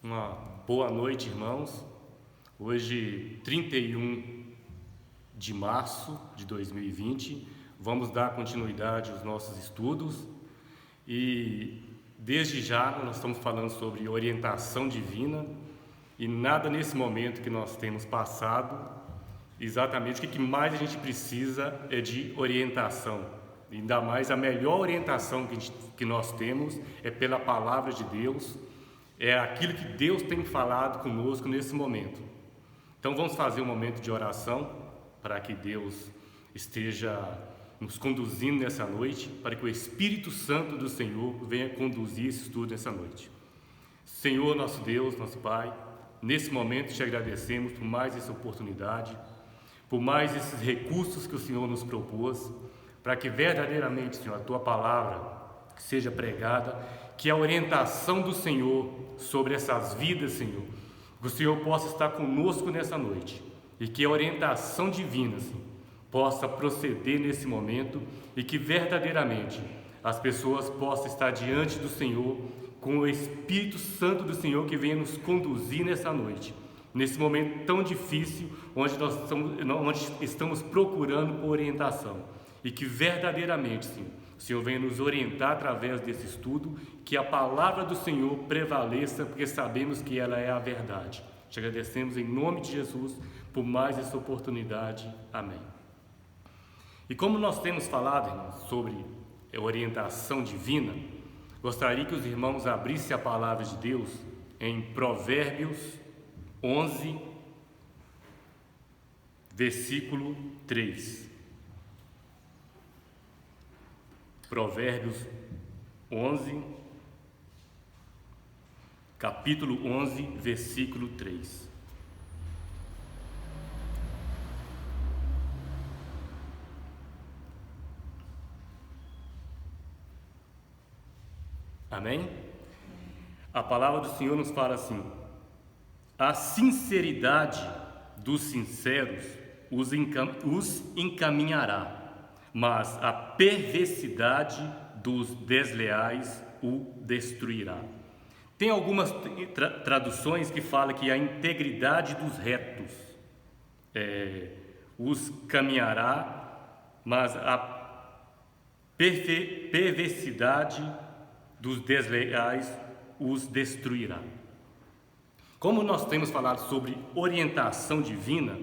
Uma boa noite, irmãos. Hoje, 31 de março de 2020, vamos dar continuidade aos nossos estudos e desde já nós estamos falando sobre orientação divina e nada nesse momento que nós temos passado, exatamente o que mais a gente precisa é de orientação. Ainda mais a melhor orientação que nós temos é pela palavra de Deus. É aquilo que Deus tem falado conosco nesse momento. Então vamos fazer um momento de oração para que Deus esteja nos conduzindo nessa noite, para que o Espírito Santo do Senhor venha conduzir esse estudo nessa noite. Senhor, nosso Deus, nosso Pai, nesse momento te agradecemos por mais essa oportunidade, por mais esses recursos que o Senhor nos propôs, para que verdadeiramente, Senhor, a Tua palavra seja pregada, que a orientação do Senhor sobre essas vidas, Senhor, que o Senhor possa estar conosco nessa noite e que a orientação divina, Senhor, possa proceder nesse momento e que verdadeiramente as pessoas possam estar diante do Senhor com o Espírito Santo do Senhor que venha nos conduzir nessa noite, nesse momento tão difícil onde estamos procurando por orientação e que verdadeiramente, Senhor, o Senhor venha nos orientar através desse estudo, que a palavra do Senhor prevaleça, porque sabemos que ela é a verdade. Te agradecemos em nome de Jesus por mais essa oportunidade. Amém. E como nós temos falado, irmãos, sobre orientação divina, gostaria que os irmãos abrissem a palavra de Deus em Provérbios 11, versículo 3. Provérbios 11, capítulo 11, versículo 3. Amém? A palavra do Senhor nos fala assim: a sinceridade dos sinceros os encaminhará, mas a perversidade dos desleais o destruirá. Tem algumas traduções que falam que a integridade dos retos os caminhará, mas a perversidade dos desleais os destruirá. Como nós temos falado sobre orientação divina,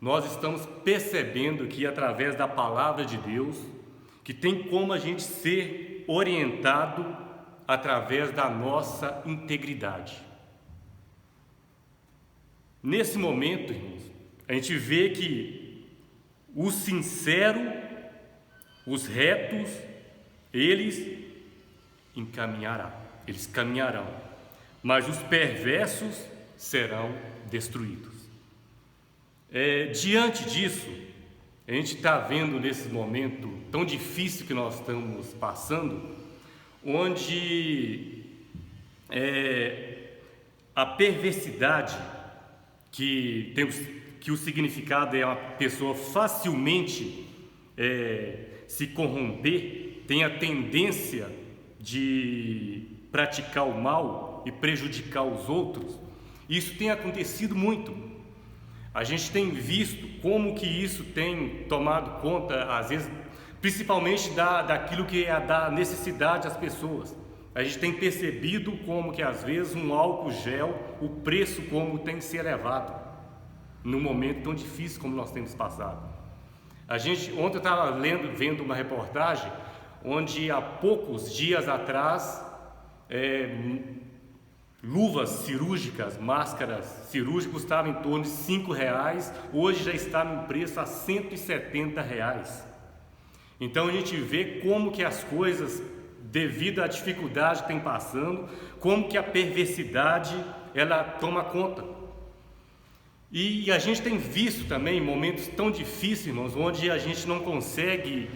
nós estamos percebendo que através da palavra de Deus, que tem como a gente ser orientado através da nossa integridade. Nesse momento, irmãos, a gente vê que o sincero, os retos, eles caminharão, mas os perversos serão destruídos. Diante disso, a gente está vendo nesse momento tão difícil que nós estamos passando, onde a perversidade, que o significado é uma pessoa facilmente se corromper, tem a tendência de praticar o mal e prejudicar os outros. Isso tem acontecido muito. A gente tem visto como que isso tem tomado conta, às vezes, principalmente daquilo que é da necessidade das pessoas. A gente tem percebido como que às vezes um álcool gel, o preço como tem que ser elevado num momento tão difícil como nós temos passado. Ontem eu estava vendo uma reportagem onde há poucos dias atrás luvas cirúrgicas, máscaras cirúrgicas custavam em torno de R$5, hoje já está no preço a R$170. Então a gente vê como que as coisas, devido à dificuldade que tem passando, como que a perversidade ela toma conta. E a gente tem visto também momentos tão difíceis, irmãos, onde a gente não consegue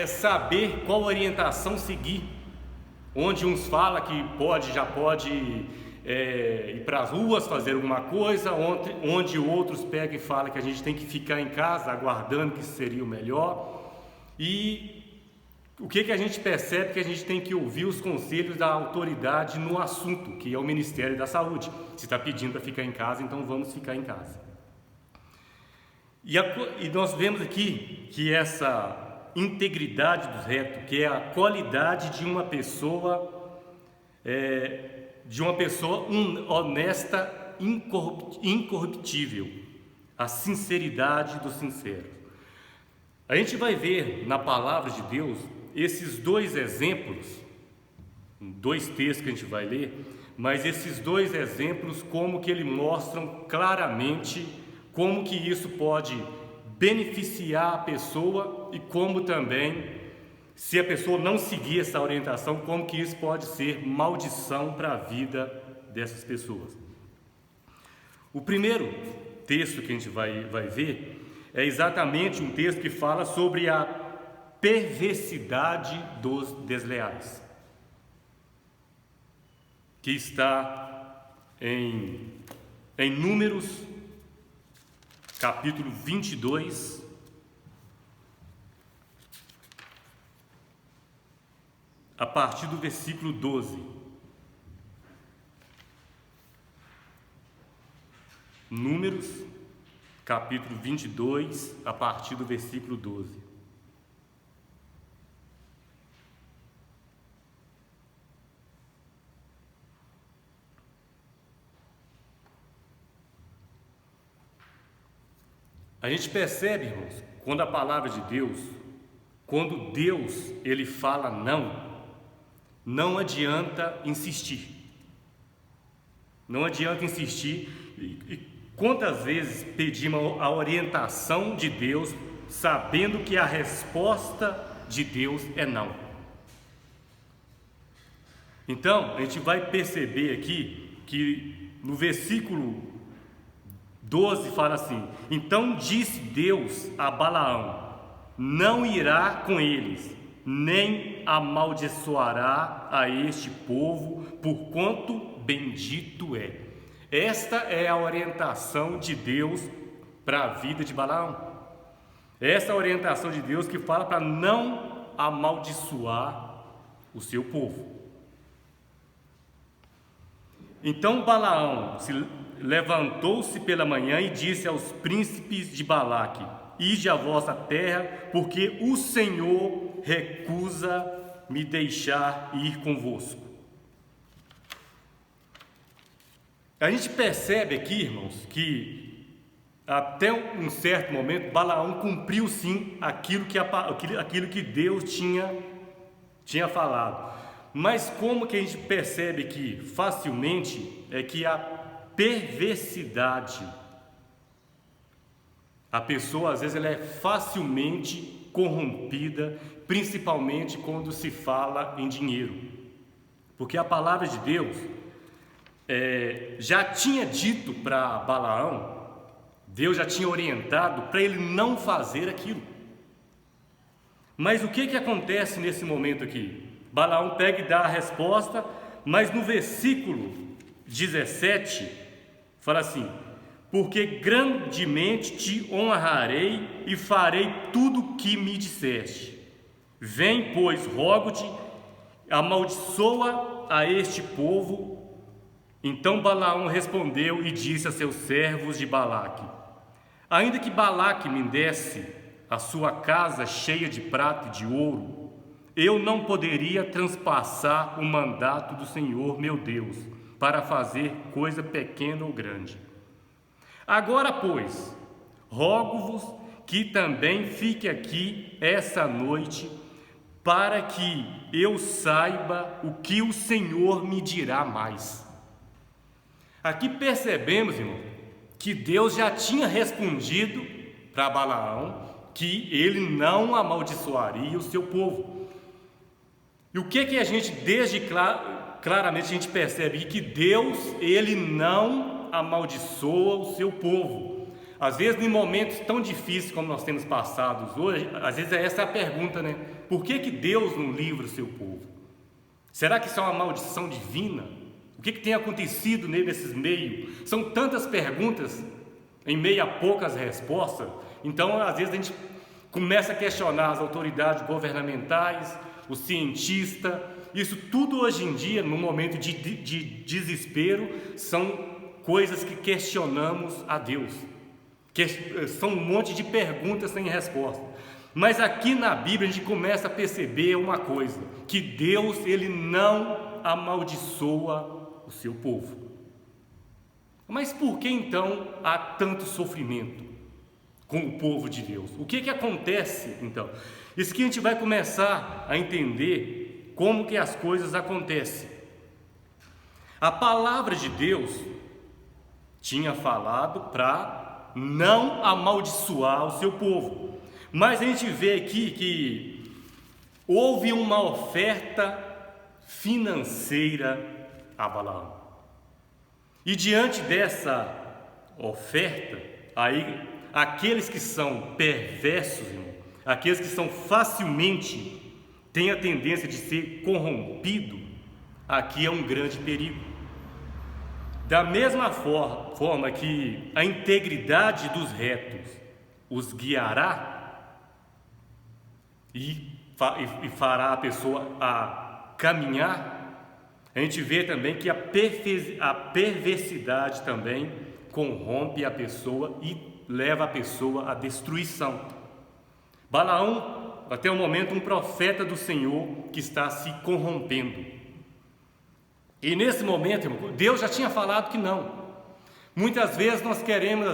saber qual orientação seguir. Onde uns falam que já pode ir para as ruas fazer alguma coisa, onde outros pegam e falam que a gente tem que ficar em casa aguardando que seria o melhor. E o que a gente percebe? Que a gente tem que ouvir os conselhos da autoridade no assunto, que é o Ministério da Saúde. Se está pedindo para ficar em casa, então vamos ficar em casa. E nós vemos aqui que essa integridade do reto, que é a qualidade de uma pessoa honesta, incorruptível, a sinceridade do sincero. A gente vai ver na palavra de Deus esses dois exemplos, dois textos que a gente vai ler, mas esses dois exemplos como que eles mostram claramente como que isso pode beneficiar a pessoa e como também, se a pessoa não seguir essa orientação, como que isso pode ser maldição para a vida dessas pessoas. O primeiro texto que a gente vai ver é exatamente um texto que fala sobre a perversidade dos desleais, que está em Números, capítulo 22, a partir do versículo 12. Números, capítulo 22, a partir do versículo 12. A gente percebe, irmãos, quando a palavra de Deus, quando Deus ele fala não adianta insistir. Não adianta insistir. E quantas vezes pedimos a orientação de Deus, sabendo que a resposta de Deus é não? Então, a gente vai perceber aqui que no versículo 12 fala assim: então disse Deus a Balaão: não irá com eles, nem amaldiçoará a este povo, porquanto bendito é. Esta é a orientação de Deus para a vida de Balaão. Essa é a orientação de Deus que fala para não amaldiçoar o seu povo. Então Balaão levantou-se pela manhã e disse aos príncipes de Balaque: ide à vossa terra, porque o Senhor recusa me deixar ir convosco. A gente percebe aqui, irmãos, que até um certo momento Balaão cumpriu sim aquilo que Deus tinha falado. Mas como que a gente percebe que facilmente é que a perversidade, a pessoa às vezes ela é facilmente corrompida, principalmente quando se fala em dinheiro, porque a palavra de Deus já tinha dito para Balaão, Deus já tinha orientado para ele não fazer aquilo. Mas o que acontece nesse momento aqui? Balaão pega e dá a resposta, mas no versículo 17 fala assim: porque grandemente te honrarei e farei tudo o que me disseste. Vem, pois, rogo-te, amaldiçoa a este povo. Então Balaão respondeu e disse a seus servos de Balaque: ainda que Balaque me desse a sua casa cheia de prata e de ouro, eu não poderia transpassar o mandato do Senhor meu Deus, para fazer coisa pequena ou grande. Agora, pois, rogo-vos que também fique aqui essa noite, para que eu saiba o que o Senhor me dirá mais. Aqui percebemos, irmão, que Deus já tinha respondido para Balaão que ele não amaldiçoaria o seu povo. E o que a gente, claramente a gente percebe que Deus, ele não amaldiçoa o seu povo. Às vezes, em momentos tão difíceis como nós temos passados hoje, às vezes essa é a pergunta, né? Por que Deus não livra o seu povo? Será que isso é uma maldição divina? O que tem acontecido nesses meios? São tantas perguntas em meio a poucas respostas. Então, às vezes a gente começa a questionar as autoridades governamentais, o cientista. Isso tudo hoje em dia, no momento de desespero, são coisas que questionamos a Deus. São um monte de perguntas sem resposta. Mas aqui na Bíblia a gente começa a perceber uma coisa, que Deus, Ele não amaldiçoa o seu povo. Mas por que então há tanto sofrimento com o povo de Deus? O que acontece então? Isso que a gente vai começar a entender como que as coisas acontecem. A palavra de Deus tinha falado para não amaldiçoar o seu povo. Mas a gente vê aqui que houve uma oferta financeira a Balaão. E diante dessa oferta, aí aqueles que são perversos, irmão, aqueles que são facilmente têm a tendência de ser corrompido, aqui é um grande perigo. Da mesma forma que a integridade dos retos os guiará e fará a pessoa a caminhar, a gente vê também que a perversidade também corrompe a pessoa e leva a pessoa à destruição. Balaão, até o momento, um profeta do Senhor que está se corrompendo. E nesse momento, irmão, Deus já tinha falado que não. Muitas vezes nós queremos,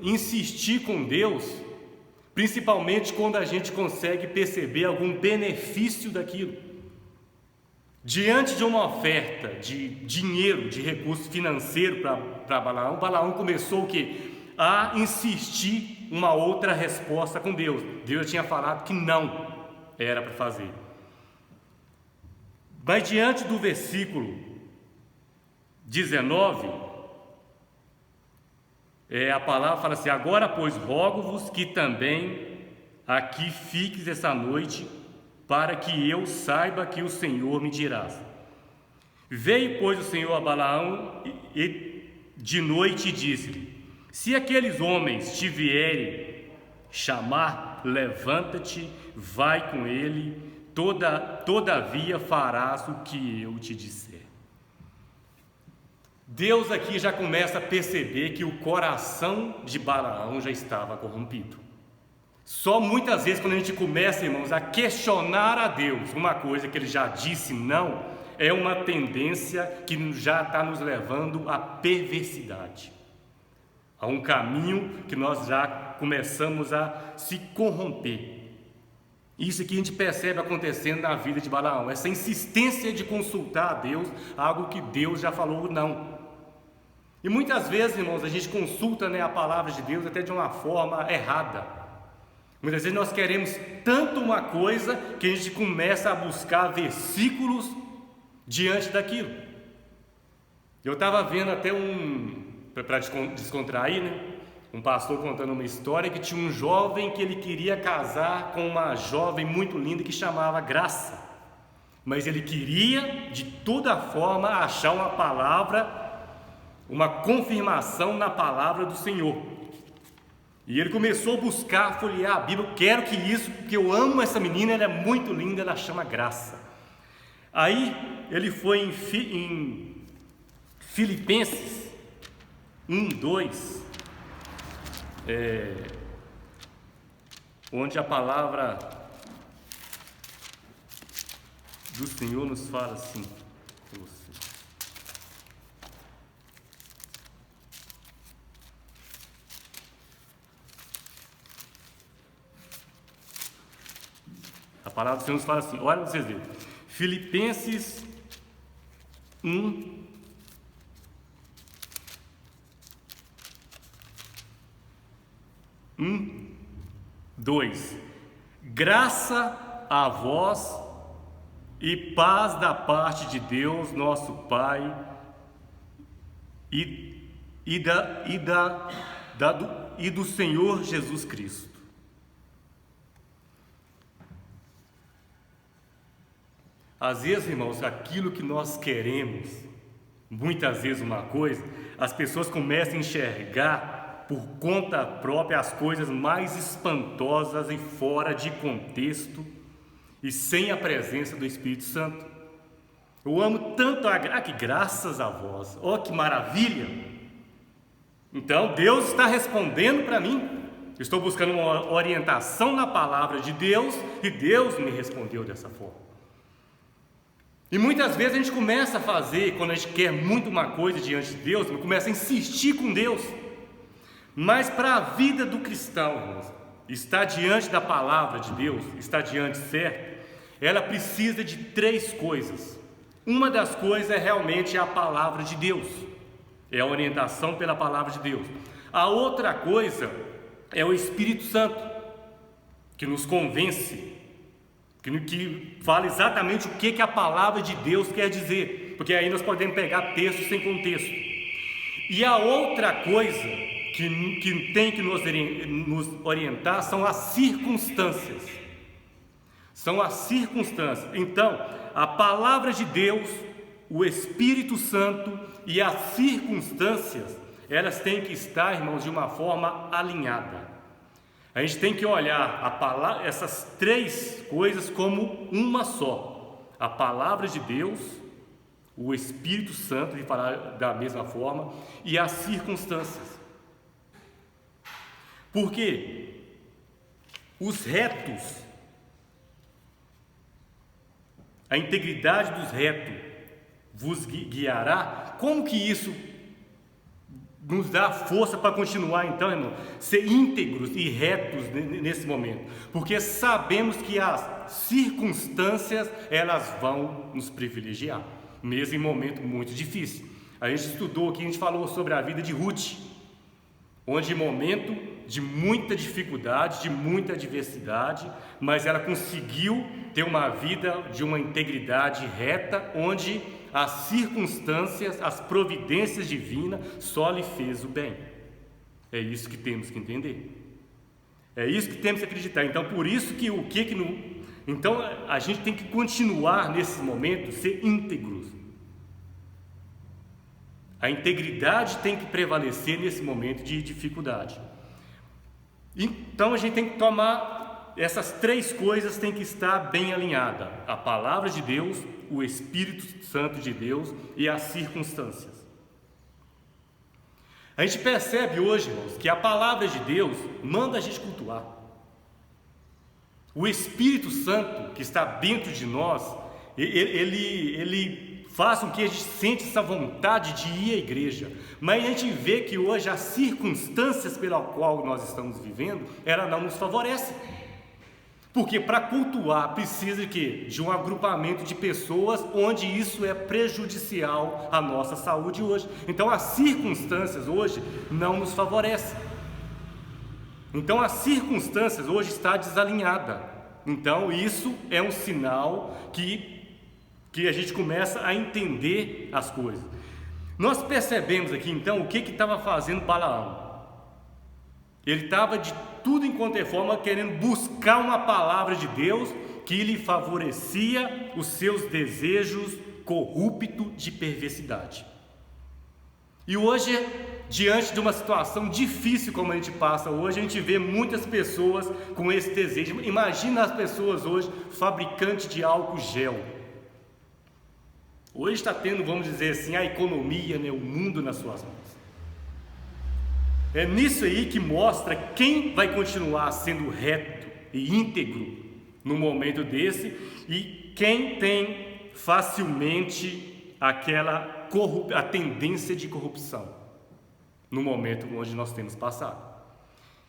insistir com Deus, principalmente quando a gente consegue perceber algum benefício daquilo. Diante de uma oferta de dinheiro, de recurso financeiro para Balaão, Balaão começou o quê? A insistir uma outra resposta com Deus. Deus tinha falado que não era para fazer. Mas diante do versículo 19, a palavra fala assim: agora, pois, rogo-vos que também aqui fiques essa noite, para que eu saiba que o Senhor me dirás. Veio, pois, o Senhor a Balaão de noite e disse-lhe: se aqueles homens te vierem chamar, levanta-te, vai com ele, todavia farás o que eu te disser. Deus aqui já começa a perceber que o coração de Balaão já estava corrompido. Só muitas vezes quando a gente começa, irmãos, a questionar a Deus uma coisa que Ele já disse não, é uma tendência que já está nos levando à perversidade, a um caminho que nós já começamos a se corromper. Isso aqui a gente percebe acontecendo na vida de Balaão, essa insistência de consultar a Deus, algo que Deus já falou não. E muitas vezes, irmãos, a gente consulta a palavra de Deus até de uma forma errada. Muitas vezes nós queremos tanto uma coisa que a gente começa a buscar versículos diante daquilo. Eu estava vendo até para descontrair, um pastor contando uma história que tinha um jovem que ele queria casar com uma jovem muito linda que chamava Graça. Mas ele queria de toda forma achar uma palavra, uma confirmação na palavra do Senhor. E ele começou a buscar, folhear a Bíblia. Eu quero que isso, porque eu amo essa menina, ela é muito linda, ela chama Graça. Aí ele foi em Filipenses 1:2, onde a palavra do Senhor nos fala assim. A palavra do Senhor nos fala assim, olha para vocês verem. Filipenses 1, 2. Graça a vós e paz da parte de Deus, nosso Pai, e do Senhor Jesus Cristo. Às vezes, irmãos, aquilo que nós queremos, muitas vezes uma coisa, as pessoas começam a enxergar por conta própria as coisas mais espantosas e fora de contexto, e sem a presença do Espírito Santo. Eu amo tanto que graças a vós, oh que maravilha! Então Deus está respondendo para mim, eu estou buscando uma orientação na palavra de Deus e Deus me respondeu dessa forma. E muitas vezes a gente começa a fazer, quando a gente quer muito uma coisa diante de Deus, começa a insistir com Deus, mas para a vida do cristão, irmãos, estar diante da palavra de Deus, estar diante certo, ela precisa de 3 coisas. Uma das coisas é realmente a palavra de Deus, é a orientação pela palavra de Deus. A outra coisa é o Espírito Santo, que nos convence, que fala exatamente o que a palavra de Deus quer dizer, porque aí nós podemos pegar texto sem contexto. E a outra coisa que tem que nos orientar são as circunstâncias. São as circunstâncias. Então, a palavra de Deus, o Espírito Santo e as circunstâncias, elas têm que estar, irmãos, de uma forma alinhada. A gente tem que olhar essas 3 coisas como uma só. A palavra de Deus, o Espírito Santo, de falar da mesma forma, e as circunstâncias. Porque os retos, a integridade dos retos vos guiará. Como que isso nos dá força para continuar, então, irmão, ser íntegros e retos nesse momento? Porque sabemos que as circunstâncias, elas vão nos privilegiar, mesmo em momento muito difícil. A gente estudou aqui, a gente falou sobre a vida de Ruth, onde em momento de muita dificuldade, de muita adversidade, mas ela conseguiu ter uma vida de uma integridade reta, onde as circunstâncias, as providências divinas só lhe fez o bem. É isso que temos que entender. É isso que temos que acreditar. Então, por isso que então a gente tem que continuar nesse momento ser íntegros. A integridade tem que prevalecer nesse momento de dificuldade. Então a gente tem que tomar, essas 3 coisas têm que estar bem alinhadas: a palavra de Deus, o Espírito Santo de Deus e as circunstâncias. A gente percebe hoje, irmãos, que a palavra de Deus manda a gente cultuar. O Espírito Santo que está dentro de nós, ele faz com que a gente sente essa vontade de ir à igreja, mas a gente vê que hoje as circunstâncias pela qual nós estamos vivendo, ela não nos favorece. Porque para cultuar precisa de quê? De um agrupamento de pessoas onde isso é prejudicial à nossa saúde hoje. Então as circunstâncias hoje não nos favorecem. Então as circunstâncias hoje estão desalinhadas. Então isso é um sinal que a gente começa a entender as coisas. Nós percebemos aqui então o que estava fazendo Balaão. Ele estava de tudo enquanto é forma querendo buscar uma palavra de Deus que lhe favorecia os seus desejos corruptos de perversidade. E hoje, diante de uma situação difícil como a gente passa hoje, a gente vê muitas pessoas com esse desejo. Imagina as pessoas hoje, fabricantes de álcool gel. Hoje está tendo, vamos dizer assim, a economia, né, o mundo nas suas mãos. É nisso aí que mostra quem vai continuar sendo reto e íntegro no momento desse e quem tem facilmente a tendência de corrupção no momento onde nós temos passado.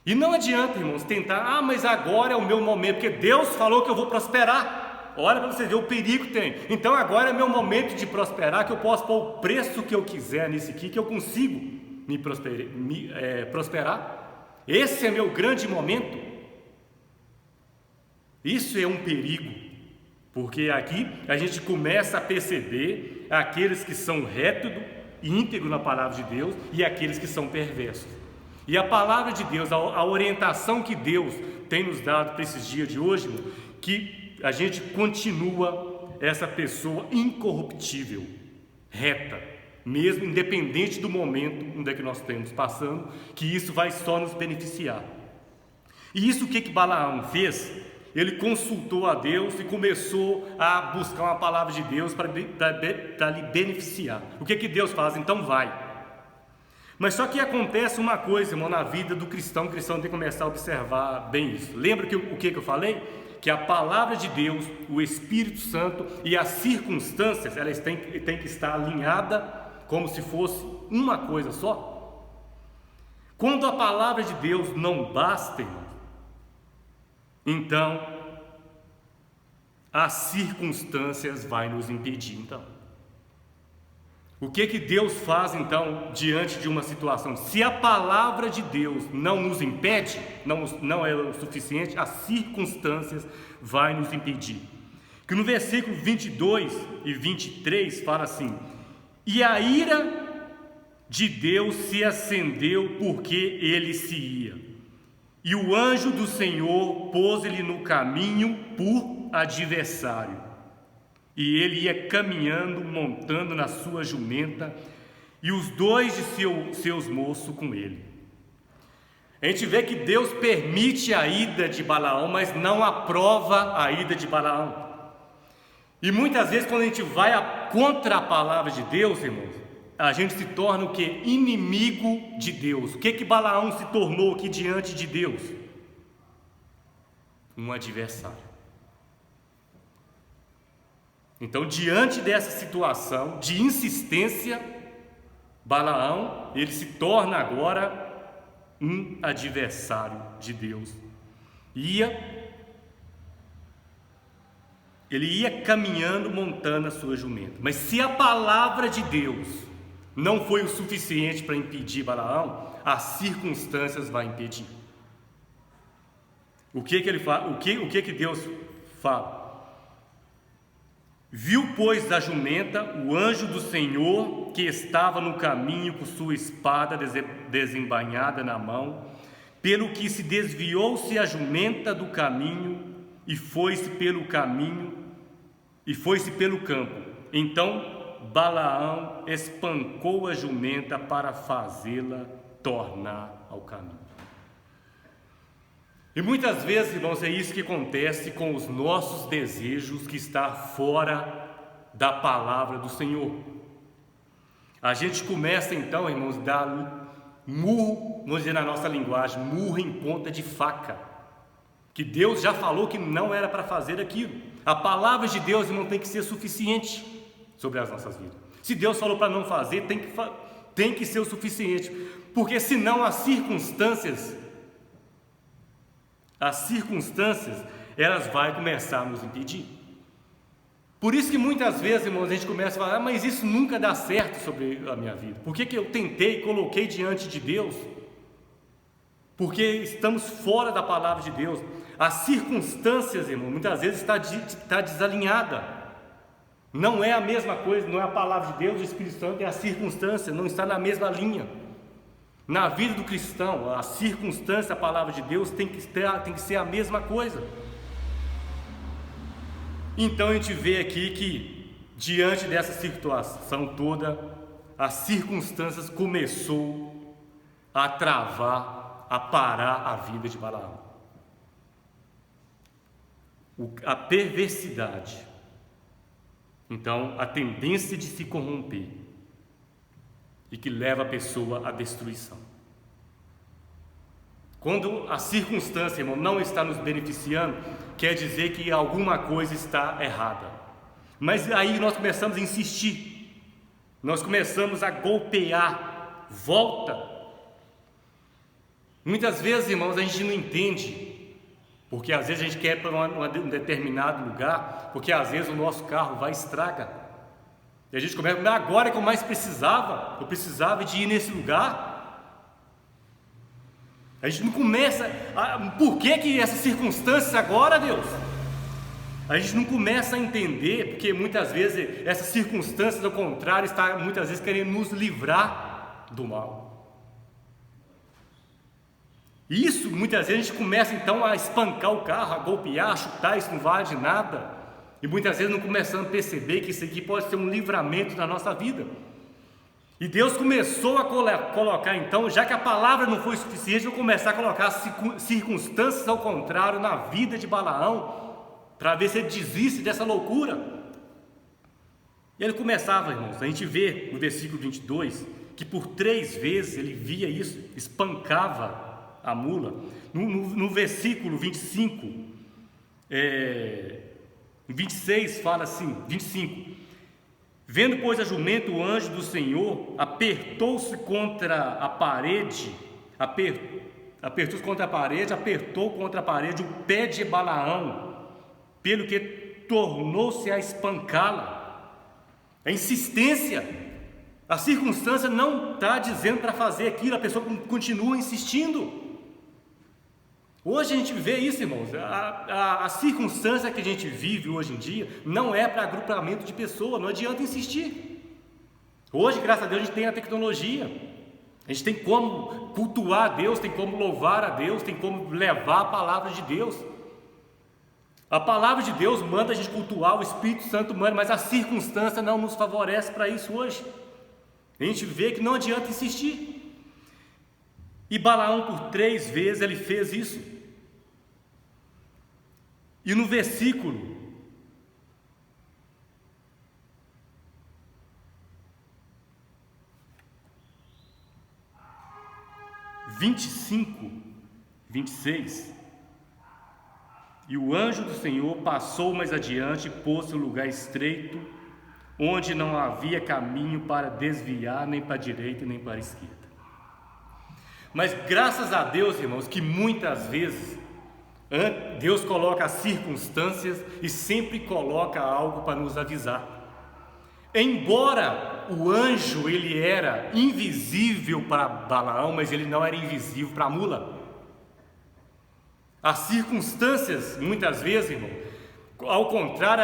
E não adianta, irmãos, tentar, mas agora é o meu momento, porque Deus falou que eu vou prosperar. Olha para você ver o perigo que tem. Então agora é meu momento de prosperar, que eu posso pôr o preço que eu quiser nisso aqui, que eu consigo prosperar. Esse é meu grande momento. Isso é um perigo, porque aqui a gente começa a perceber aqueles que são retos e íntegros na palavra de Deus e aqueles que são perversos. E a palavra de Deus, a orientação que Deus tem nos dado para esses dias de hoje, que a gente continua essa pessoa incorruptível, reta, mesmo independente do momento onde é que nós estamos passando, que isso vai só nos beneficiar. E isso o que Balaão fez? ele consultou a Deus e começou a buscar uma palavra de Deus para lhe beneficiar. O que Deus faz? Então vai. Mas só que acontece uma coisa, irmão, na vida do cristão. O cristão tem que começar a observar bem isso. Lembra o que eu falei? Que a palavra de Deus, o Espírito Santo e as circunstâncias, elas têm que estar alinhadas como se fosse uma coisa só. Quando a palavra de Deus não basta, irmão, então as circunstâncias vão nos impedir. Então, o que Deus faz então diante de uma situação? Se a palavra de Deus não nos impede, não é o suficiente, as circunstâncias vão nos impedir. Que no versículo 22 e 23 fala assim: e a ira de Deus se acendeu porque ele se ia, e o anjo do Senhor pôs-lhe no caminho por adversário. E ele ia caminhando, montando na sua jumenta, e os dois de seus moços com ele. A gente vê que Deus permite a ida de Balaão, mas não aprova a ida de Balaão. E muitas vezes, quando a gente vai contra a palavra de Deus, irmãos, a gente se torna o quê? Inimigo de Deus. O que Balaão se tornou aqui diante de Deus? Um adversário. Então, diante dessa situação de insistência, Balaão, ele se torna agora um adversário de Deus. Ele ia caminhando, montando a sua jumenta. Mas se a palavra de Deus não foi o suficiente para impedir Balaão, as circunstâncias vão impedir. O que ele fala? O que Deus fala? Viu, pois, da jumenta o anjo do Senhor que estava no caminho com sua espada desembainhada na mão, pelo que se desviou-se a jumenta do caminho e foi-se pelo campo. Então Balaão espancou a jumenta para fazê-la tornar ao caminho. E muitas vezes, irmãos, é isso que acontece com os nossos desejos que está fora da palavra do Senhor. A gente começa então, irmãos, a dar murro, vamos dizer na nossa linguagem, murro em ponta de faca. Que Deus já falou que não era para fazer aquilo. A palavra de Deus, irmão, tem que ser suficiente sobre as nossas vidas. Se Deus falou para não fazer, tem que ser o suficiente. Porque senão as circunstâncias, elas vão começar a nos impedir. Por isso que muitas vezes, irmãos, a gente começa a falar: mas isso nunca dá certo sobre a minha vida. Por que eu tentei, coloquei diante de Deus? Porque estamos fora da palavra de Deus. As circunstâncias, irmão, muitas vezes está desalinhada. Não é a mesma coisa, não é a palavra de Deus, o Espírito Santo, é a circunstância, não está na mesma linha. Na vida do cristão, a circunstância, a palavra de Deus tem que ser a mesma coisa. Então a gente vê aqui que, diante dessa situação toda, as circunstâncias começou a travar, a parar a vida de Balaão. A perversidade, então a tendência de se corromper, e que leva a pessoa à destruição. Quando a circunstância, irmão, não está nos beneficiando, quer dizer que alguma coisa está errada. Mas aí nós começamos a insistir, nós começamos a golpear, volta. Muitas vezes, irmãos, a gente não entende, porque às vezes a gente quer ir para um determinado lugar, porque às vezes o nosso carro vai estragar. E a gente começa, agora que eu mais precisava, eu precisava de ir nesse lugar. A gente não começa, por que essas circunstâncias agora, Deus? A gente não começa a entender, porque muitas vezes essas circunstâncias, ao contrário, está muitas vezes querendo nos livrar do mal. Isso, muitas vezes a gente começa então a espancar o carro, a golpear, a chutar, isso não vale de nada. E muitas vezes não começamos a perceber que isso aqui pode ser um livramento na nossa vida. E Deus começou a colocar então, já que a palavra não foi suficiente, vou começar a colocar circunstâncias ao contrário na vida de Balaão, para ver se ele desiste dessa loucura. E ele começava, irmãos, a gente vê no versículo 22, que por 3 vezes ele via isso, espancava a mula. No versículo 25, 26 fala assim, 25: vendo, pois, a jumenta, o anjo do Senhor apertou-se contra a parede, apertou-se contra a parede, apertou contra a parede o pé de Balaão, pelo que tornou-se a espancá-la. A insistência, a circunstância não está dizendo para fazer aquilo, a pessoa continua insistindo. Hoje a gente vê isso, irmãos, a circunstância que a gente vive hoje em dia não é para agrupamento de pessoas, não adianta insistir. Hoje, graças a Deus, a gente tem a tecnologia, a gente tem como cultuar a Deus, tem como louvar a Deus, tem como levar a palavra de Deus. A palavra de Deus manda a gente cultuar, o Espírito Santo manda, mas a circunstância não nos favorece para isso hoje. A gente vê que não adianta insistir. E Balaão, por 3 vezes, ele fez isso. E no versículo 25, 26, e o anjo do Senhor passou mais adiante e pôs-se em um lugar estreito, onde não havia caminho para desviar nem para a direita nem para a esquerda. Mas graças a Deus, irmãos, que muitas vezes Deus coloca as circunstâncias e sempre coloca algo para nos avisar. Embora o anjo ele era invisível para Balaão, mas ele não era invisível para a mula. As circunstâncias, muitas vezes, irmão, ao contrário,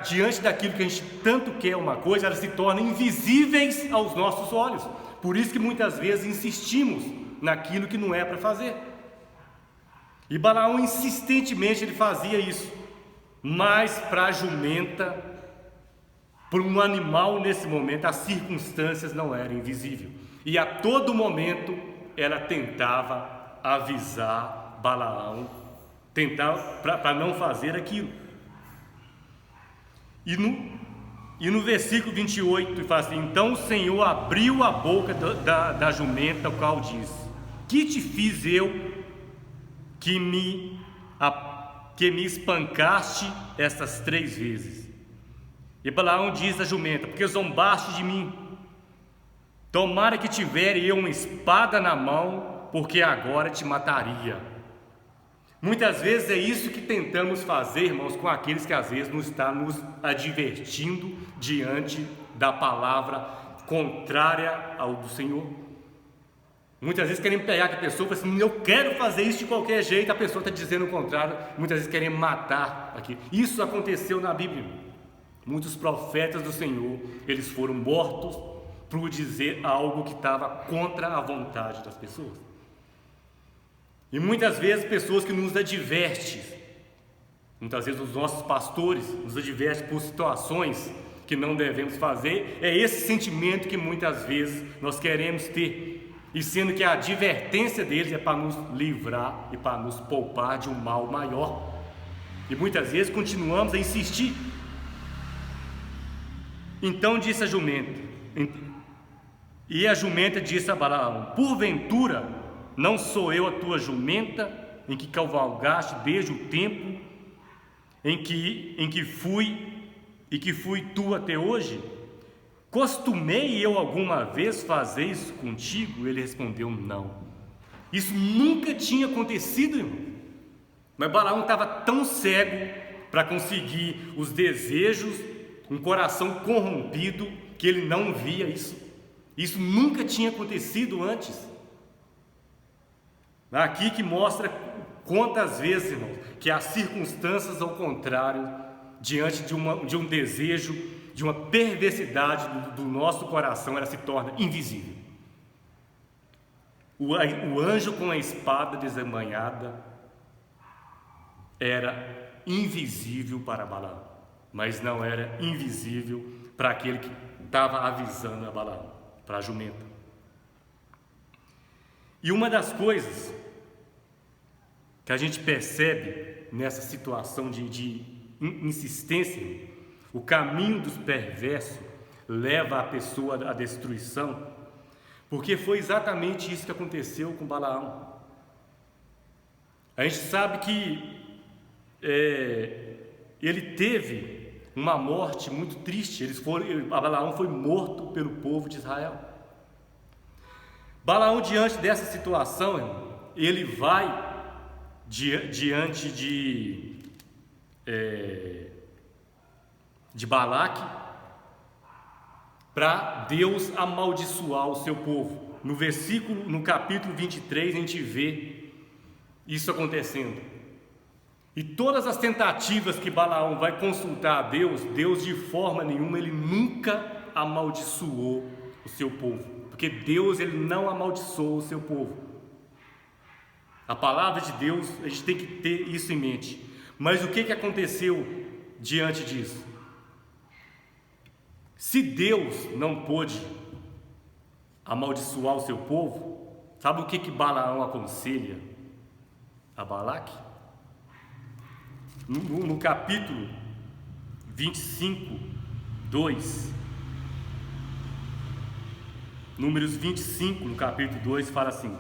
diante daquilo que a gente tanto quer uma coisa, elas se tornam invisíveis aos nossos olhos. Por isso que muitas vezes insistimos naquilo que não é para fazer. E Balaão insistentemente ele fazia isso, mas para a jumenta, para um animal nesse momento, as circunstâncias não eram invisíveis. E a todo momento ela tentava avisar Balaão, tentava para não fazer aquilo. E no versículo 28 ele fala assim: então o Senhor abriu a boca da jumenta, o qual diz: que te fiz eu que me espancaste estas 3 vezes? E Balaão diz à jumenta: porque zombaste de mim. Tomara que tivere eu uma espada na mão, porque agora te mataria. Muitas vezes é isso que tentamos fazer, irmãos, com aqueles que às vezes não estão nos advertindo diante da palavra contrária ao do Senhor. Muitas vezes querem pegar a pessoa e falar assim: eu quero fazer isso de qualquer jeito, a pessoa está dizendo o contrário. Muitas vezes querem matar aqui. Isso aconteceu na Bíblia. Muitos profetas do Senhor, eles foram mortos por dizer algo que estava contra a vontade das pessoas. E muitas vezes pessoas que nos advertem, muitas vezes os nossos pastores nos advertem por situações que não devemos fazer. É esse sentimento que muitas vezes nós queremos ter, e sendo que a advertência deles é para nos livrar e para nos poupar de um mal maior. E muitas vezes continuamos a insistir. Então disse a jumenta, e a jumenta disse a Balaão: porventura não sou eu a tua jumenta, em que cavalgaste desde o tempo em que fui tu até hoje? Costumei eu alguma vez fazer isso contigo? Ele respondeu: não. Isso nunca tinha acontecido, irmão. Mas Balaão estava tão cego para conseguir os desejos, um coração corrompido, que ele não via isso. Isso nunca tinha acontecido antes. Aqui que mostra quantas vezes, irmãos, que as circunstâncias ao contrário, diante de um desejo, de uma perversidade do nosso coração, ela se torna invisível. O anjo com a espada desembainhada era invisível para Balaão, mas não era invisível para aquele que estava avisando a Balaão, para a jumenta. E uma das coisas que a gente percebe nessa situação de insistência, o caminho dos perversos leva a pessoa à destruição, porque foi exatamente isso que aconteceu com Balaão. A gente sabe que ele teve uma morte muito triste. Balaão foi morto pelo povo de Israel. Balaão, diante dessa situação, irmão, ele vai diante de Balaque para Deus amaldiçoar o seu povo. No capítulo 23, a gente vê isso acontecendo. E todas as tentativas que Balaão vai consultar a Deus, Deus de forma nenhuma, ele nunca amaldiçoou o seu povo, porque Deus, ele não amaldiçoou o seu povo. A palavra de Deus, a gente tem que ter isso em mente. Mas o que aconteceu diante disso? Se Deus não pôde amaldiçoar o seu povo, sabe o que Balaão aconselha a Balaque? No capítulo 25, 2, Números 25, no capítulo 2, fala assim: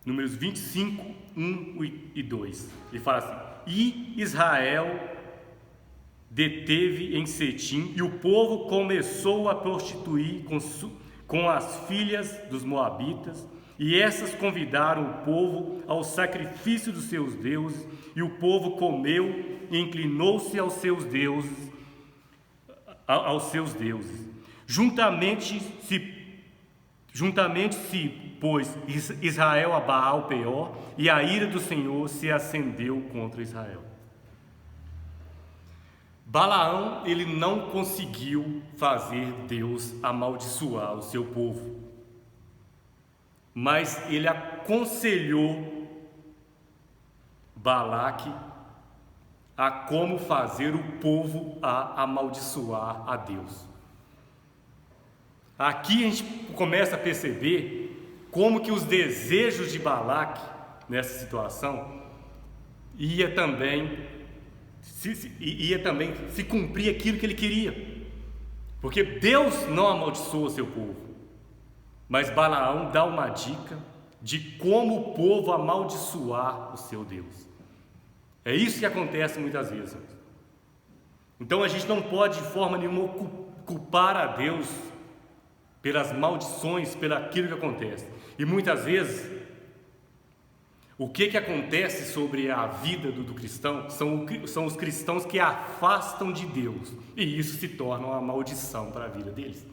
Números 25, 1 e 2, ele fala assim: E Israel deteve em Setim, e o povo começou a prostituir com as filhas dos moabitas, e essas convidaram o povo ao sacrifício dos seus deuses, e o povo comeu e inclinou-se aos seus deuses. Juntamente se pôs Israel a Baal Peor, e a ira do Senhor se acendeu contra Israel. Balaão, ele não conseguiu fazer Deus amaldiçoar o seu povo, mas ele aconselhou Balaque a como fazer o povo a amaldiçoar a Deus. Aqui a gente começa a perceber como que os desejos de Balaque nessa situação ia também se cumprir aquilo que ele queria, porque Deus não amaldiçoa o seu povo, mas Balaão dá uma dica de como o povo amaldiçoar o seu Deus. É isso que acontece muitas vezes. Então a gente não pode de forma nenhuma culpar a Deus pelas maldições, pelo aquilo que acontece. E muitas vezes o que acontece sobre a vida do cristão são os cristãos que afastam de Deus, e isso se torna uma maldição para a vida deles.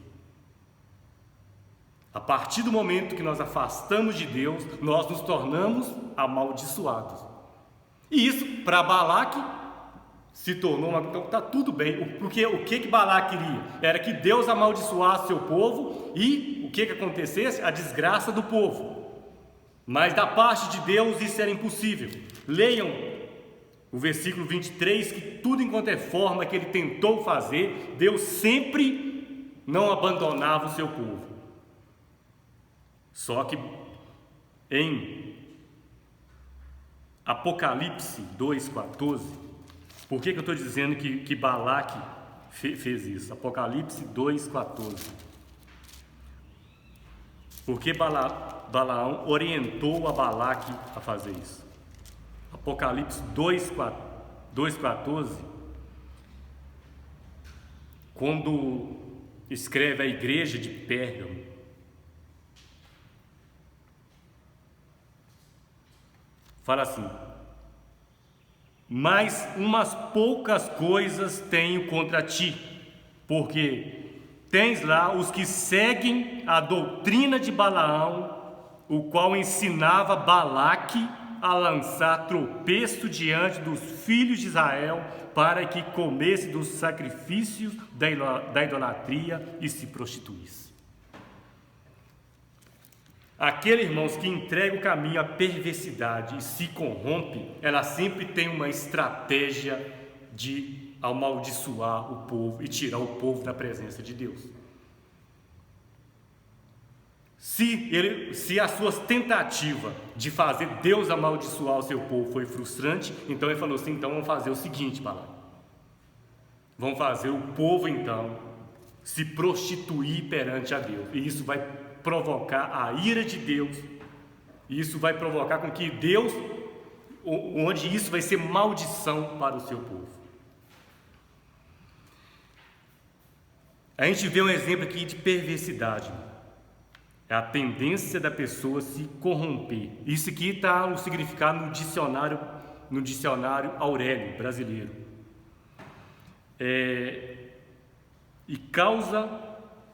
A partir do momento que nós afastamos de Deus, nós nos tornamos amaldiçoados. E isso, para Balaque, se tornou então está tudo bem, porque o que Balaque queria? Era que Deus amaldiçoasse seu povo, e o que acontecesse? A desgraça do povo. Mas da parte de Deus isso era impossível. Leiam o versículo 23, que tudo enquanto é forma que ele tentou fazer, Deus sempre não abandonava o seu povo. Só que em Apocalipse 2,14, por que eu estou dizendo que Balaque fez isso? Apocalipse 2,14. Porque Balaão orientou a Balaque a fazer isso. Apocalipse 2,14, quando escreve a igreja de Pérgamo, fala assim: mas umas poucas coisas tenho contra ti, porque tens lá os que seguem a doutrina de Balaão, o qual ensinava Balaque a lançar tropeço diante dos filhos de Israel, para que comesse dos sacrifícios da idolatria e se prostituísse. Aquele, irmãos, que entrega o caminho à perversidade e se corrompe, ela sempre tem uma estratégia de amaldiçoar o povo e tirar o povo da presença de Deus. Se as suas tentativas de fazer Deus amaldiçoar o seu povo foi frustrante, então ele falou assim, então vamos fazer o seguinte, Balaque. Vamos fazer o povo então se prostituir perante a Deus. E isso vai provocar a ira de Deus. E isso vai provocar com que Deus, onde isso vai ser maldição para o seu povo. A gente vê um exemplo aqui de perversidade. É a tendência da pessoa se corromper. Isso aqui está o significado no dicionário Aurélio brasileiro. E causa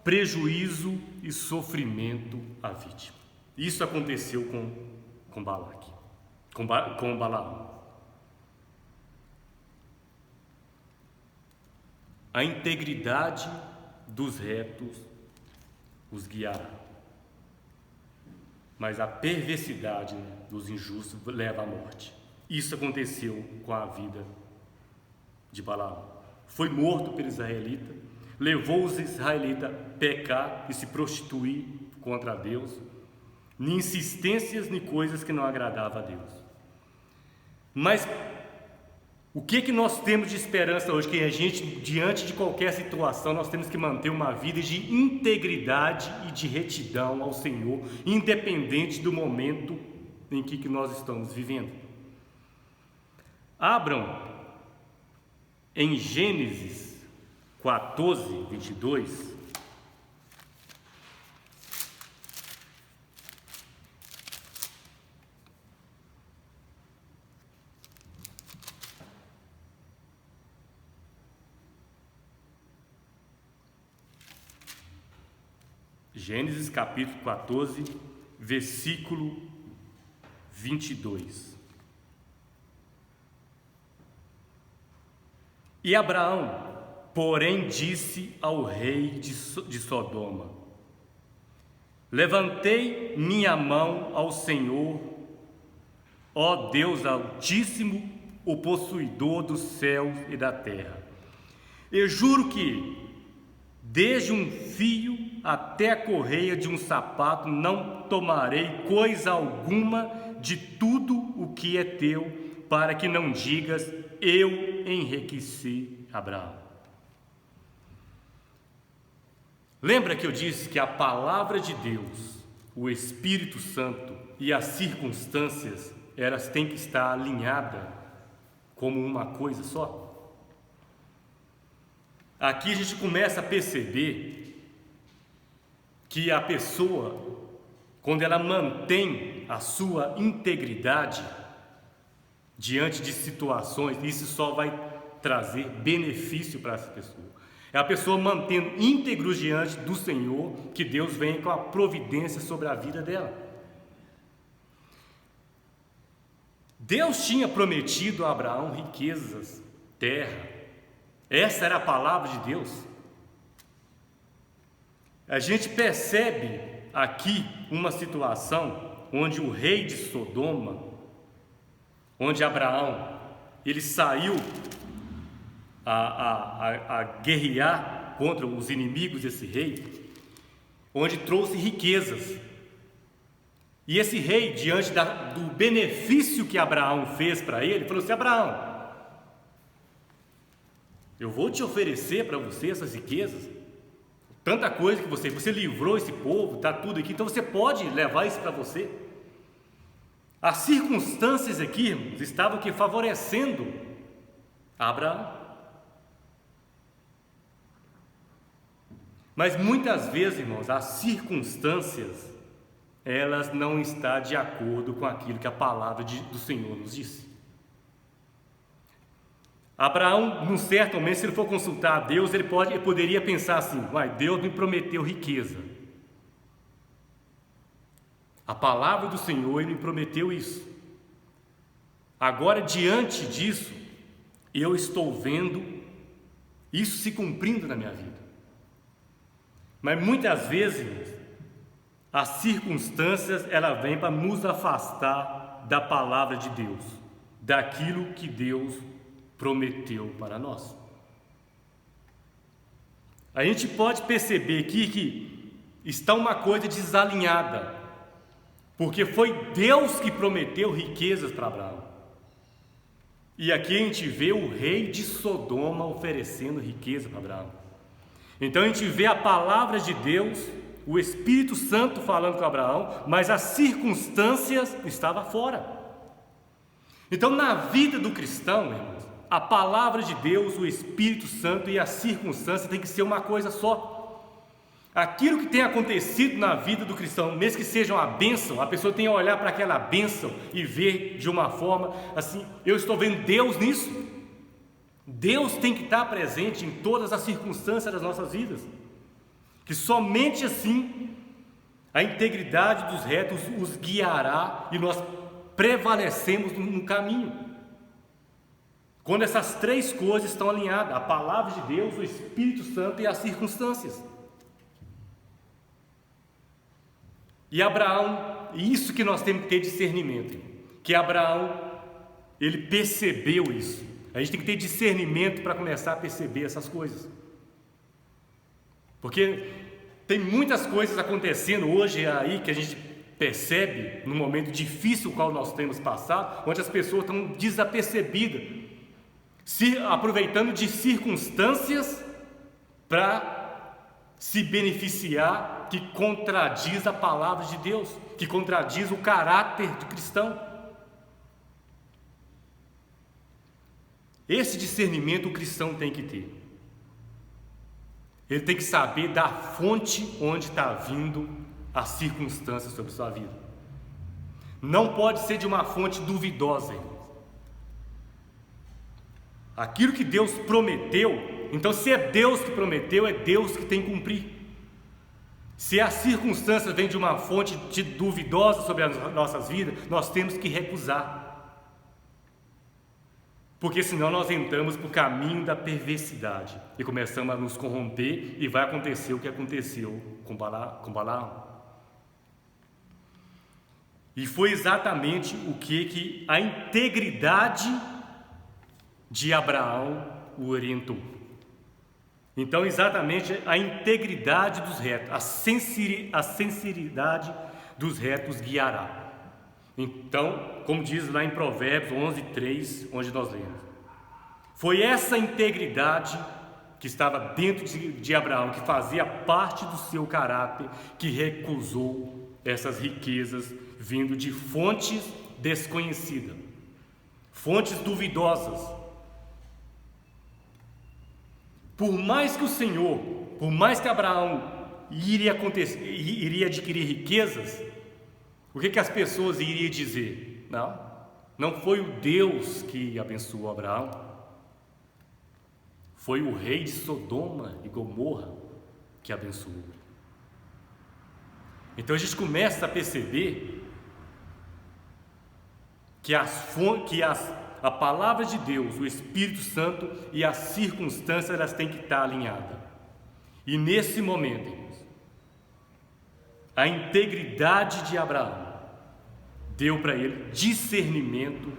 prejuízo e sofrimento à vítima. Isso aconteceu com Balaque, com Balaão. A integridade dos retos os guiará, mas a perversidade dos injustos leva à morte. Isso aconteceu com a vida de Balaão. Foi morto pelo israelita, levou os israelitas a pecar e se prostituir contra Deus, nem insistências, nem coisas que não agradavam a Deus. Mas o que nós temos de esperança hoje? Que a gente, diante de qualquer situação, nós temos que manter uma vida de integridade e de retidão ao Senhor, independente do momento em que nós estamos vivendo. Abram em Gênesis 14, 22. Gênesis capítulo 14, versículo 22. E Abraão, porém, disse ao rei de Sodoma: levantei minha mão ao Senhor, ó Deus Altíssimo, o possuidor dos céus e da terra. Eu juro que, desde um fio até a correia de um sapato, não tomarei coisa alguma de tudo o que é teu, para que não digas, eu enriqueci Abraão. Lembra que eu disse que a palavra de Deus, o Espírito Santo e as circunstâncias, elas têm que estar alinhadas como uma coisa só? Aqui a gente começa a perceber que a pessoa, quando ela mantém a sua integridade diante de situações, isso só vai trazer benefício para essa pessoa. É a pessoa mantendo íntegro diante do Senhor, que Deus vem com a providência sobre a vida dela. Deus tinha prometido a Abraão riquezas, terra. Essa era a palavra de Deus. A gente percebe aqui uma situação onde o rei de Sodoma, onde Abraão, ele saiu a guerrear contra os inimigos desse rei, onde trouxe riquezas. E esse rei, diante do benefício que Abraão fez para ele, falou assim: Abraão, eu vou te oferecer para você essas riquezas, tanta coisa que você livrou esse povo, está tudo aqui, então você pode levar isso para você. As circunstâncias aqui, irmãos, estavam aqui favorecendo Abraão. Mas muitas vezes, irmãos, as circunstâncias, elas não estão de acordo com aquilo que a palavra do Senhor nos disse. Abraão, num certo momento, se ele for consultar a Deus, ele poderia pensar assim: Deus me prometeu riqueza. A palavra do Senhor, ele me prometeu isso. Agora, diante disso, eu estou vendo isso se cumprindo na minha vida. Mas muitas vezes, as circunstâncias, ela vem para nos afastar da palavra de Deus, daquilo que Deus prometeu para nós. a gente pode perceber aqui que está uma coisa desalinhada, porque foi Deus que prometeu riquezas para Abraão. E aqui a gente vê o rei de Sodoma oferecendo riqueza para Abraão. Então a gente vê a palavra de Deus, o Espírito Santo falando com Abraão, mas as circunstâncias estavam fora. Então na vida do cristão, irmãos, a palavra de Deus, o Espírito Santo e a circunstância tem que ser uma coisa só. Aquilo que tem acontecido na vida do cristão, mesmo que seja uma bênção, a pessoa tem que olhar para aquela bênção e ver de uma forma assim: eu estou vendo Deus nisso. Deus tem que estar presente em todas as circunstâncias das nossas vidas, que somente assim a integridade dos retos os guiará e nós prevalecemos no caminho. Quando essas três coisas estão alinhadas: a palavra de Deus, o Espírito Santo e as circunstâncias. E Abraão, isso que nós temos que ter discernimento, que Abraão, ele percebeu isso. A gente tem que ter discernimento para começar a perceber essas coisas, porque tem muitas coisas acontecendo hoje aí que a gente percebe no momento difícil o qual nós temos passado, onde as pessoas estão desapercebidas, se aproveitando de circunstâncias para se beneficiar, que contradiz a palavra de Deus, que contradiz o caráter do cristão. Esse discernimento o cristão tem que ter. Ele tem que saber da fonte onde está vindo as circunstâncias sobre sua vida. Não pode ser de uma fonte duvidosa, irmãos. Aquilo que Deus prometeu, então se é Deus que prometeu, é Deus que tem que cumprir. Se as circunstâncias vêm de uma fonte duvidosa sobre as nossas vidas, nós temos que recusar, porque senão nós entramos para o caminho da perversidade e começamos a nos corromper, e vai acontecer o que aconteceu com Balaão. E foi exatamente o que a integridade de Abraão o orientou. Então, exatamente a integridade dos retos, a sinceridade dos retos guiará. Então, como diz lá em Provérbios 11:3, onde nós lemos, foi essa integridade que estava dentro de Abraão, que fazia parte do seu caráter, que recusou essas riquezas vindo de fontes desconhecidas, fontes duvidosas. Por mais que Abraão iria adquirir riquezas, o que as pessoas iriam dizer? Não foi o Deus que abençoou Abraão, foi o rei de Sodoma e Gomorra que abençoou. Então a gente começa a perceber que a palavra de Deus, o Espírito Santo e as circunstâncias, elas têm que estar alinhadas. E nesse momento, irmãos, a integridade de Abraão deu para ele discernimento,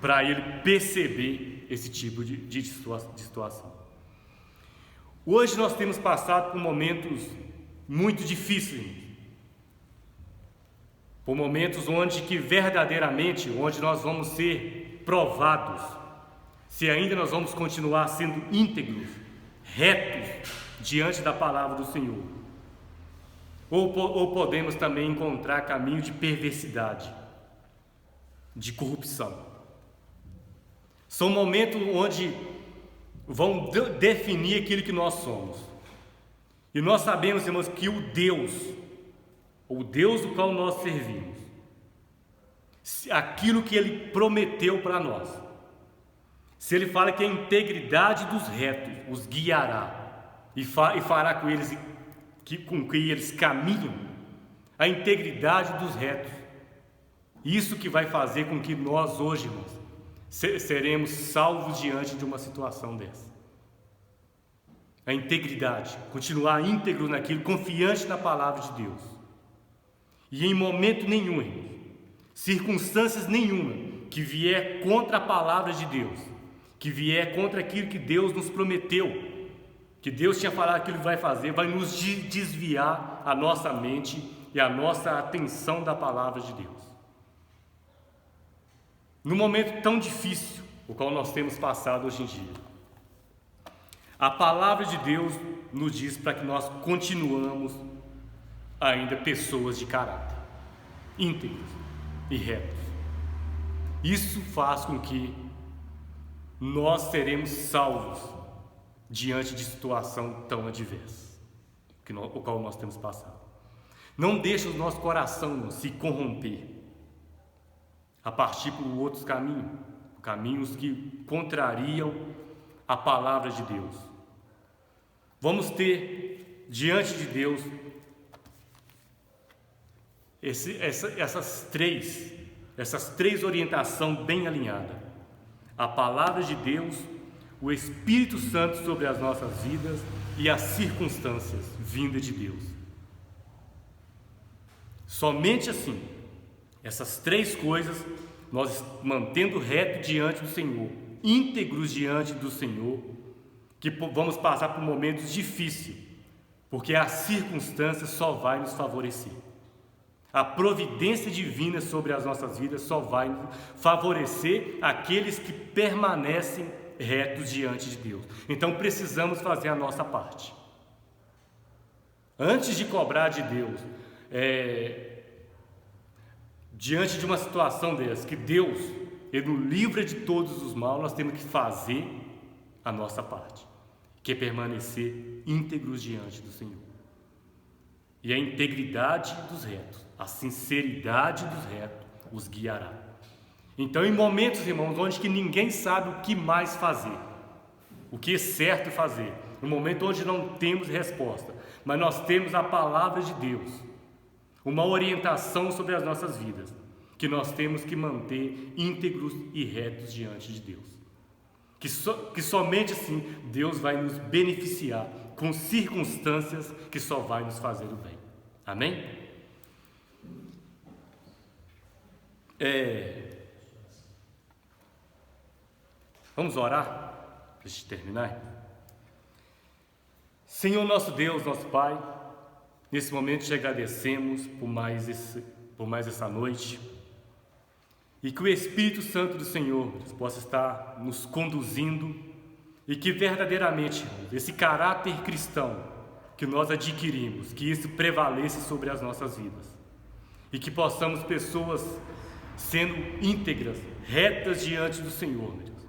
para ele perceber esse tipo de situação. Hoje nós temos passado por momentos muito difíceis, por momentos onde nós vamos ser provados, se ainda nós vamos continuar sendo íntegros, retos, diante da palavra do Senhor, ou podemos também encontrar caminho de perversidade, de corrupção. São momentos onde vão definir aquilo que nós somos, e nós sabemos, irmãos, que o Deus do qual nós servimos, aquilo que Ele prometeu para nós, se Ele fala que a integridade dos retos os guiará e fará com que eles caminham, a integridade dos retos, isso que vai fazer com que nós hoje, irmãos, seremos salvos diante de uma situação dessa. A integridade, continuar íntegro naquilo, confiante na palavra de Deus. E em momento nenhum, circunstâncias nenhuma que vier contra a palavra de Deus, que vier contra aquilo que Deus nos prometeu, que Deus tinha falado que Ele vai fazer, vai nos desviar a nossa mente e a nossa atenção da palavra de Deus. No momento tão difícil, o qual nós temos passado hoje em dia, a palavra de Deus nos diz para que nós continuamos ainda pessoas de caráter, íntegros e retos. Isso faz com que nós seremos salvos diante de situação tão adversa, o qual nós temos passado. Não deixe o nosso coração se corromper a partir por outros caminhos que contrariam a palavra de Deus. Vamos ter diante de Deus essas três orientações bem alinhadas: a palavra de Deus, o Espírito Santo sobre as nossas vidas e as circunstâncias vindas de Deus. Somente assim, essas três coisas, nós mantendo reto diante do Senhor, íntegros diante do Senhor, que vamos passar por momentos difíceis, porque a circunstância só vai nos favorecer. A providência divina sobre as nossas vidas só vai favorecer aqueles que permanecem retos diante de Deus. Então precisamos fazer a nossa parte. Antes de cobrar de Deus, diante de uma situação dessa, que Deus Ele nos livra de todos os maus, nós temos que fazer a nossa parte, que é permanecer íntegros diante do Senhor. E a integridade dos retos, a sinceridade dos retos os guiará. Então, em momentos, irmãos, onde que ninguém sabe o que mais fazer, o que é certo fazer, no momento onde não temos resposta, mas nós temos a palavra de Deus, uma orientação sobre as nossas vidas, que nós temos que manter íntegros e retos diante de Deus. Que somente assim Deus vai nos beneficiar com circunstâncias que só vai nos fazer o bem. Amém? Vamos orar para a gente terminar? Senhor nosso Deus, nosso Pai, nesse momento te agradecemos por mais essa noite, e que o Espírito Santo do Senhor possa estar nos conduzindo, e que verdadeiramente esse caráter cristão que nós adquirimos, que isso prevaleça sobre as nossas vidas, e que possamos pessoas sendo íntegras, retas diante do Senhor, meu Deus.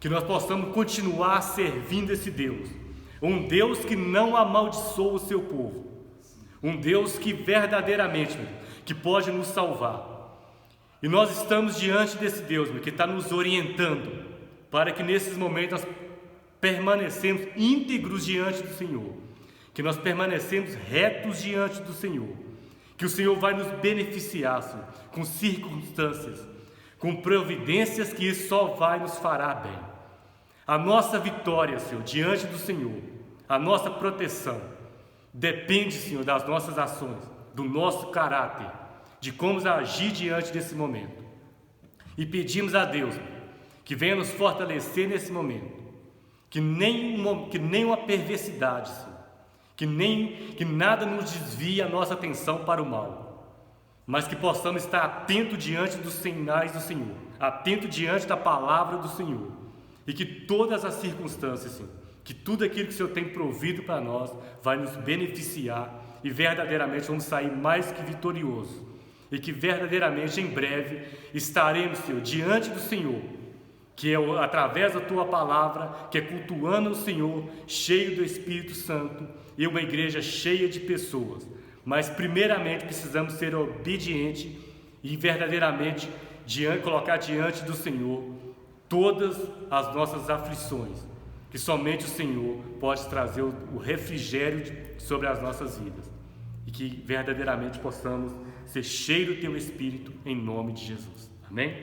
Que nós possamos continuar servindo esse Deus, um Deus que não amaldiçoa o seu povo, um Deus que verdadeiramente, meu Deus, que pode nos salvar. E nós estamos diante desse Deus, meu, que está nos orientando para que nesses momentos nós permanecemos íntegros diante do Senhor, que nós permanecemos retos diante do Senhor, que o Senhor vai nos beneficiar, Senhor, com circunstâncias, com providências, que isso só vai nos fará bem. A nossa vitória, Senhor, diante do Senhor, a nossa proteção, depende, Senhor, das nossas ações, do nosso caráter, de como agir diante desse momento. E pedimos a Deus que venha nos fortalecer nesse momento, que nenhuma perversidade, Senhor, que nada nos desvie a nossa atenção para o mal, mas que possamos estar atentos diante dos sinais do Senhor, atentos diante da palavra do Senhor, e que todas as circunstâncias, Senhor, que tudo aquilo que o Senhor tem provido para nós vai nos beneficiar, e verdadeiramente vamos sair mais que vitoriosos, e que verdadeiramente em breve estaremos, Senhor, diante do Senhor, que é através da Tua palavra, que é cultuando o Senhor, cheio do Espírito Santo, e uma igreja cheia de pessoas. Mas primeiramente precisamos ser obedientes e verdadeiramente colocar diante do Senhor todas as nossas aflições, que somente o Senhor pode trazer o refrigério sobre as nossas vidas, e que verdadeiramente possamos ser cheios do Teu Espírito, em nome de Jesus. Amém?